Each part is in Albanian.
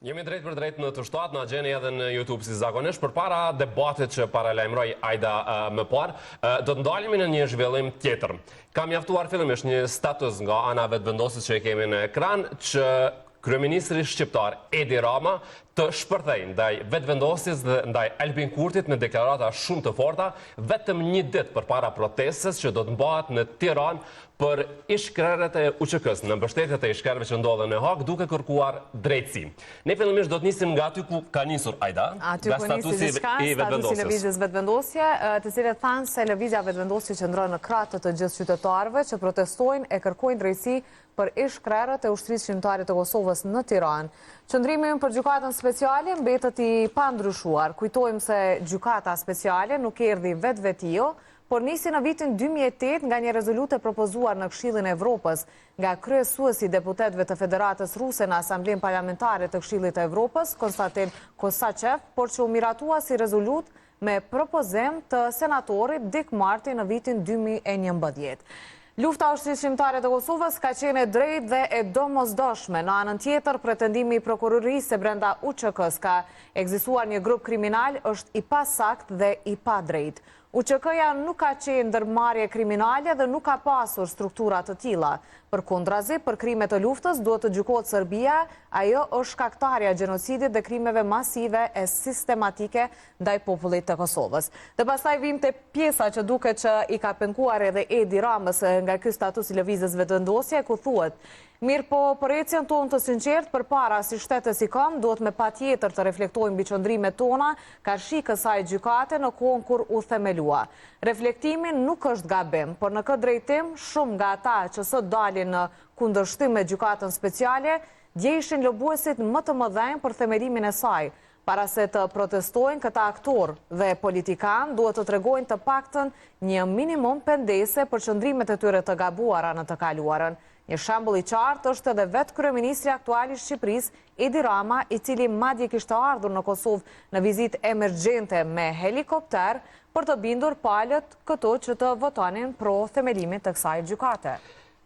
Jemi drejt për drejt në të shtatë, na gjeni edhe në YouTube si zakonisht. Përpara debatit që paralajmëroi Ajda më parë, do të ndalemi në një zhvillim tjetër. Kam mjaftuar fillimisht një status nga ana vetëvendosës që e kemi në ekran që kryeministri shqiptar Edi Rama të shpërthej ndaj vetëvendosjes dhe ndaj Albin Kurtit në deklarata shumë të forta, vetëm një ditë përpara protestës që do të mbahet në Tiranë për ishkrerjet e UÇK-s në mbështetjet e ishkrerjeve që ndodhen në Hag, duke kërkuar drejtësi. Ne fillimisht do të nisim nga aty ku ka nisur Ajda, nga statusi i vetëvendosjes. Lëvizjes vetëvendosje, të cilët thanë se lëvizja vetëvendosje qëndron në krah të gjithë qytetarëve që protestojnë e kërkojnë drejtësi për ishkrerjet e ushtrisë shqiptare të Kosovës në Tiranë. Qëndrimi për gjykatën speciale mbetet i pandryshuar. Kujtojmë se gjykata speciale nuk erdhi vetvetio, por nisi në vitin 2008 nga një rezolutë e propozuar në Këshillin e Evropës nga kryesuesi deputetëve të Federatës Ruse në Asamblenë Parlamentare të Këshillit të Evropës, Konstantin Kosaçev, por që u miratua si rezolutë me propozim të senatorit Dick Marty në vitin 2011. Lufta ushtrisë shqiptare të Kosovës ka qenë e drejtë dhe e domosdoshme. Në anën tjetër, pretendimi i prokurorisë se brenda UÇK-s ka ekzistuar një grup kriminal është i pasakt dhe i padrejtë. UÇK-ja nuk ka qenë ndërmarrje kriminale dhe nuk ka pasur struktura të tilla. Përkundrazi, për krimet të luftës duhet të gjykohet Serbia, ajo është shkaktarja e gjenocidit dhe krimeve masive e sistematike ndaj popullit të Kosovës. Dhe pastaj vim te pjesa që duket që i ka penguar edhe Edi Ramës nga ky status i lëvizjes vetëvendosje, ku thuhet: mirë po, për ecjen tonë të sinqert, përpara si shtetës i kam, duhet me patjetër të reflektojmë mbi qëndrimet tona, karshi kësaj gjykate në kohën kur u themelua. Reflektimin nuk është gabim, por në këtë drejtim, shumë nga ata që sot dalin në kundërshtim me gjykatën speciale, djejshin lobuesit më të mëdhenj për themelimin e saj. Para se të protestojnë, këta aktor dhe politikan duhet të tregojnë të paktën një minimum pendese për qëndrimet e tyre të gabuara në të kaluarën. Një shembull i qartë është edhe vetë kryeministri aktual i Shqipërisë, Edi Rama, i cili madje kishte ardhur në Kosovë në vizitë emergjente me helikopter për të bindur palët këto që të votonin pro themelimin të kësaj gjykate.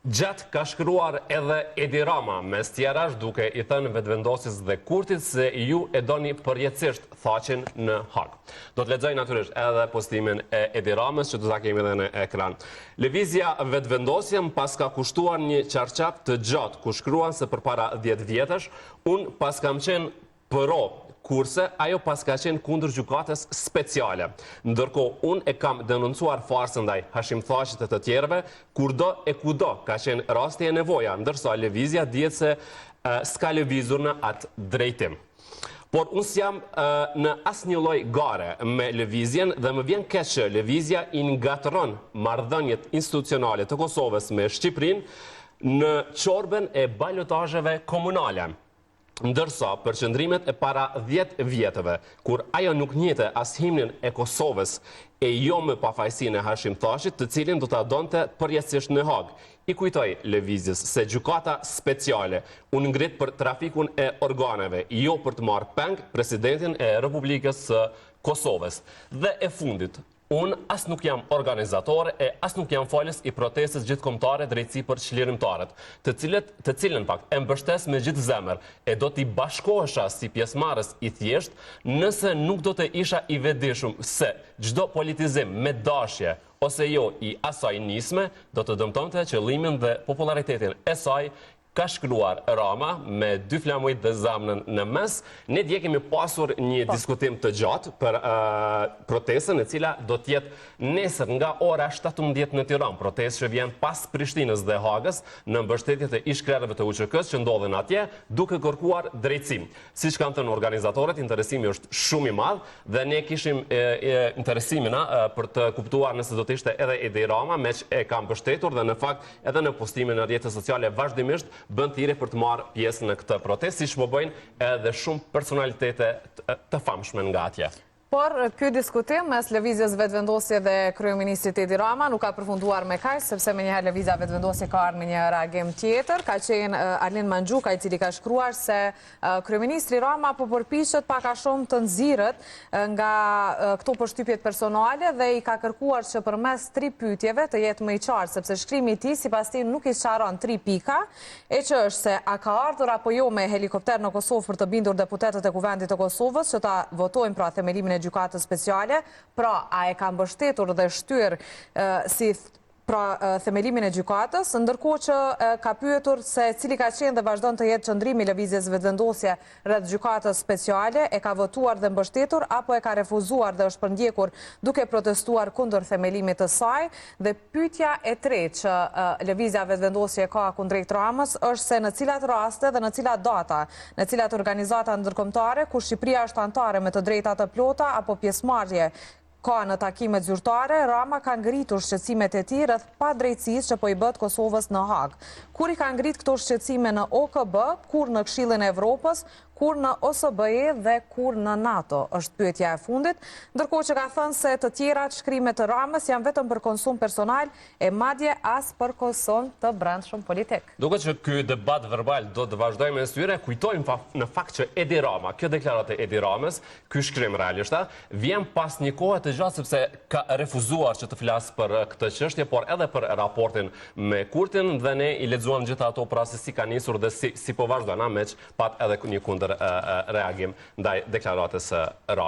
Gjatë ka shkruar edhe Edi Rama, mes tjerash duke i thënë vetëvendosjes dhe Kurtit se ju e doni përjetësisht thaqin në Hag. Do të lexoj natyrisht edhe postimin e Edi Ramës që do ta kemi edhe në ekran. Lëvizja vetëvendosje më pas ka kushtuar një qarqap të gjatë ku shkruan se përpara 10 vjetësh unë pas kam qenë pro, kurse ajo pas ka qenë kundër gjykatës speciale. Ndërkohë, unë e kam denoncuar farsën ndaj Hashim Thaqit e të tjerëve, kurdo e kudo ka qenë rasti e nevoja, ndërsa lëvizja dihet se s'ka lëvizur në atë drejtim. Por unë s'jam në asnjë lloj gare me lëvizjen dhe më vjen keq që lëvizja i ngatron marrëdhëniet institucionale të Kosovës me Shqipërinë në çorben e balotazheve komunale. Ndërsa për qëndrimet e para 10 vjetëve, kur ajo nuk njete as himnin e Kosovës e jo me pafajësinë e Hashim Thaqit, të cilin do ta donte përjetësisht në Hag. I kujtoj lëvizjes se gjykata speciale u ngrit për trafikun e organeve, jo për të marrë peng presidentin e Republikës së Kosovës. Dhe e fundit, unë as nuk jam organizator e as nuk jam falës i protestës gjithkombëtare drejtësi për çlirimtarët, të cilën fakt e mbështes me gjithë zemër e do t'i bashkohesha si pjesëmarrës i thjesht nëse nuk do të isha i vetëdijshëm se çdo politizim me dashje ose jo i asaj nisme do të dëmtonte qëllimin dhe popularitetin e saj. Ka shkruar Rama me 2 flamujt dhe zamnën në mes. Ne dje kemi pasur një diskutim të gjatë për protestën e cila do t'jetë nesër nga ora 17 në Tiranë. Protestë që vjen pas Prishtinës dhe Hagës në mbështetjet e ishkrerjeve të UÇK-s që ndodhen atje duke kërkuar drejtësi. Siç kanë thënë organizatorët, interesimi është shumë i madh dhe ne kishim interesimin për të kuptuar nëse do të ishte edhe Edi Rama, me që e ka mbështetur dhe në fakt edhe në postimin në rrjetet sociale vazhdimisht bën thirrje për të marrë pjesë në këtë protestë, siç po bëjnë edhe shumë personalitete të famshme nga atje. Por ky diskutim mes lëvizjes vetëvendosje dhe kryeministrit Edi Rama nuk ka përfunduar me kaq, sepse menjëherë lëvizja vetëvendosje ka ardhur me një reagim tjetër. Ka qenë Arlind Mandxhuka i cili ka shkruar se kryeministri Rama po përpiqet pak a shumë të nxirret nga këto përshtypjet personale dhe i ka kërkuar që përmes 3 pyetjeve të jetë më i qartë, sepse shkrimi i tij sipas tij nuk i sqaron 3 pika, e që është se a ka ardhur apo jo me helikopter në Kosovë për të bindur deputetët e Kuvendit të Kosovës që ta votojnë pra themelimin e gjykatës speciale, pra a e ka mbështetur dhe shtyr si themelimin e gjykatës, ndërkohë që ka pyetur se cili ka qenë dhe vazhdon të jetë qëndrimi i lëvizjes vetëvendosje rreth gjykatës speciale, e ka votuar dhe mbështetur apo e ka refuzuar dhe është përndjekur duke protestuar kundër themelimit të saj, dhe pyetja e tretë që lëvizja vetëvendosje ka kundrejt Ramës është se në cilat raste dhe në cilat data, në cilat organizata ndërkombëtare ku Shqipëria është anëtare me të drejta të plota apo pjesëmarrje ka në takimet zyrtare, Rama ka ngritur shqetësimet e tij rreth padrejtësisë që po i bëhet Kosovës në Hag. Kur i ka ngrit këto shqetësime në OKB, kur në Këshillin e Evropës, kur në OSBE dhe kur në NATO, është pyetja e fundit, ndërkohë që ka thënë se të tjerat shkrimet të Ramës janë vetëm për konsum personal e madje as për konsum të brendshëm politik. Duket që ky debat verbal do të vazhdojë me syre, kujtojmë në fakt që Edi Rama, kjo deklaratë e Edi Ramës, ky shkrim realisht, vjen pas një kohe të gjatë sepse ka refuzuar që të flasë për këtë çështje, por edhe për raportin me Kurtin, dhe ne i lexuam gjitha ato pra se si ka nisur dhe si po vazhdojnë, meq pat edhe një kundër reagim ndaj deklaratës Ramës.